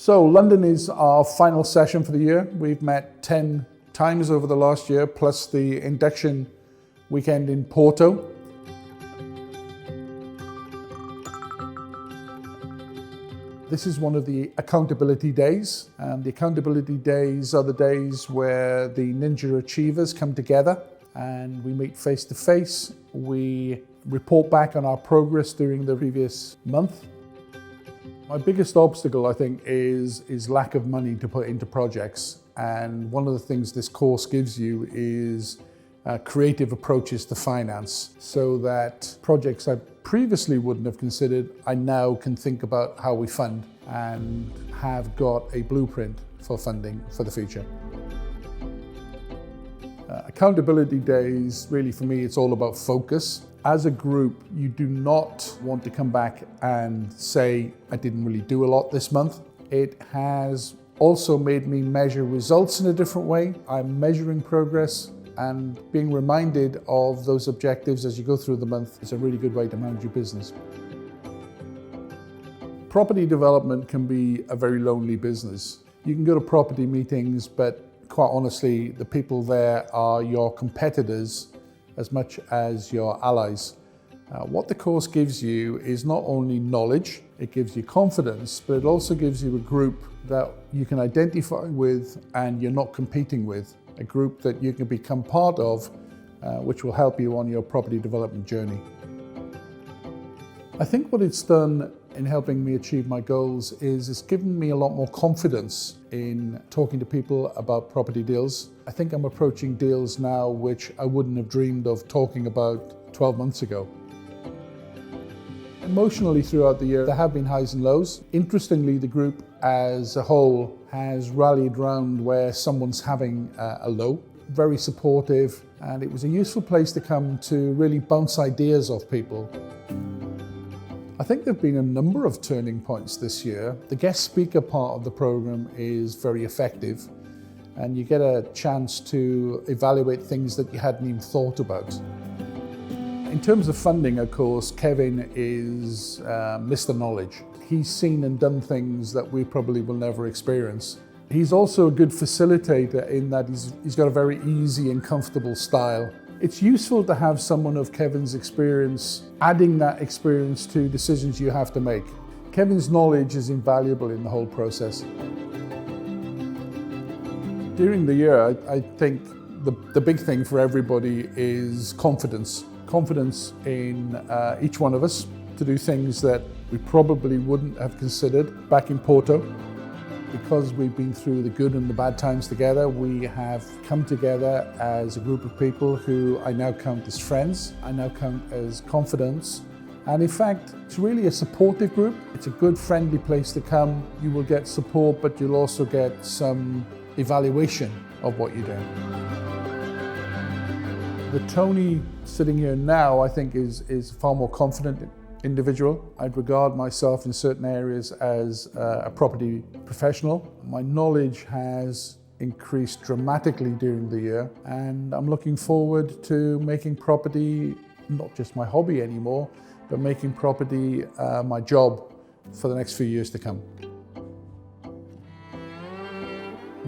So London is our final session for the year. We've met 10 times over the last year, plus the induction weekend in Porto. This is one of the accountability days, and the accountability days are the days where the Ninja Achievers come together and we meet face to face. We report back on our progress during the previous month. My biggest obstacle, I think, is lack of money to put into projects. And one of the things this course gives you is creative approaches to finance, so that projects I previously wouldn't have considered, I now can think about how we fund and have got a blueprint for funding for the future. Accountability days, really for me, it's all about focus. As a group, you do not want to come back and say, I didn't really do a lot this month. It has also made me measure results in a different way. I'm measuring progress, and being reminded of those objectives as you go through the month is a really good way to manage your business. Property development can be a very lonely business. You can go to property meetings, but quite honestly, the people there are your competitors as much as your allies. What the course gives you is not only knowledge, it gives you confidence, but it also gives you a group that you can identify with and you're not competing with, a group that you can become part of, which will help you on your property development journey. I think what it's done in helping me achieve my goals is it's given me a lot more confidence in talking to people about property deals. I think I'm approaching deals now which I wouldn't have dreamed of talking about 12 months ago. Emotionally throughout the year, there have been highs and lows. Interestingly, the group as a whole has rallied round where someone's having a low. Very supportive, and it was a useful place to come to really bounce ideas off people. I think there have been a number of turning points this year. The guest speaker part of the program is very effective, and you get a chance to evaluate things that you hadn't even thought about. In terms of funding, of course, Kevin is Mr. Knowledge. He's seen and done things that we probably will never experience. He's also a good facilitator in that he's got a very easy and comfortable style. It's useful to have someone of Kevin's experience, adding that experience to decisions you have to make. Kevin's knowledge is invaluable in the whole process. During the year, I think the big thing for everybody is confidence. Confidence in each one of us to do things that we probably wouldn't have considered back in Porto. Because we've been through the good and the bad times together, we have come together as a group of people who I now count as friends, I now count as confidants. And in fact, it's really a supportive group. It's a good, friendly place to come. You will get support, but you'll also get some evaluation of what you're doing. The Tony sitting here now, I think, is far more confident individual. I'd regard myself in certain areas as a property professional. My knowledge has increased dramatically during the year, and I'm looking forward to making property not just my hobby anymore, but making property my job for the next few years to come.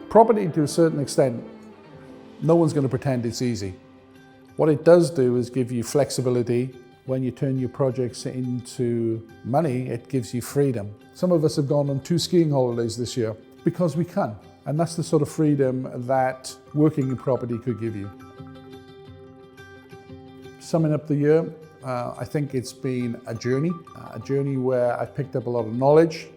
Property, to a certain extent, no one's going to pretend it's easy. What it does do is give you flexibility. When you turn your projects into money, it gives you freedom. Some of us have gone on 2 skiing holidays this year because we can. And that's the sort of freedom that working in property could give you. Summing up the year, I think it's been a journey where I picked up a lot of knowledge,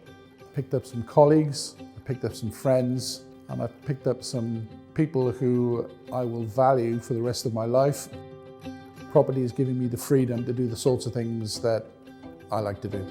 picked up some colleagues, I picked up some friends, and I've picked up some people who I will value for the rest of my life. Property is giving me the freedom to do the sorts of things that I like to do.